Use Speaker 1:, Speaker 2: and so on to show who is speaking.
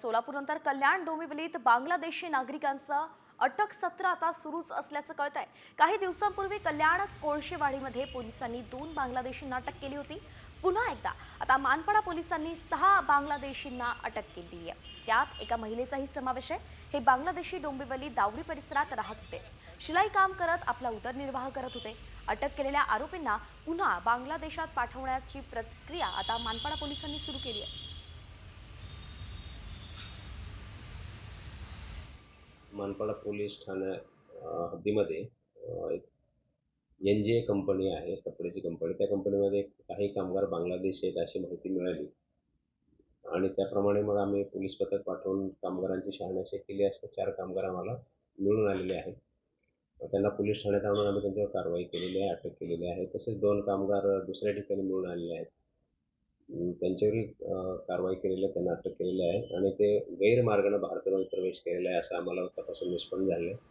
Speaker 1: सोलापूरनंतर कल्याण डोंबिवलीत बांगलादेशी नागरिकांचं अटक सत्र आता सुरूच असल्याचं कळतंय। काही दिवसांपूर्वी कल्याण कोळशेवाडीमध्ये पोलिसांनी 2 बांगलादेशींना अटक केली होती। पुन्हा एकदा आता मानपाडा पोलिसांनी 6 बांगलादेशींना अटक केली आहे। त्यात एका महिलेचाही समावेश आहे। हे बांगलादेशी डोंबिवली दावडी परिसरात राहत होते। शिलाई काम करत आपला उदरनिर्वाह करत होते। अटक केलेल्या आरोपींना पुन्हा बांगलादेशात पाठवण्याची प्रक्रिया आता मानपाडा पोलिसांनी सुरू केली आहे।
Speaker 2: मानपाडा पोलीस ठाण्या हद्दीमध्ये एक NGA कंपनी आहे, कपड्याची कंपनी. त्या कंपनीमध्ये काही कामगार बांगलादेशी आहेत अशी माहिती मिळाली आणि त्याप्रमाणे मग आम्ही पोलीस पथक पाठवून कामगारांची शहानिशा केली असता 4 कामगार आम्हाला मिळून आलेले आहेत. त्यांना पोलीस ठाण्यात आणून आम्ही त्यांच्यावर कारवाई केलेली आहे, अटक केलेली आहे. तसेच 2 कामगार दुसऱ्या ठिकाणी मिळून आलेले आहेत. त्यांच्यावरही कारवाई केलेली आहे, त्यांना अटक केलेली आहे आणि ते गैरमार्गाने भारतामध्ये प्रवेश केलेला आहे असं आम्हाला तपासून निष्पन्न झालं आहे.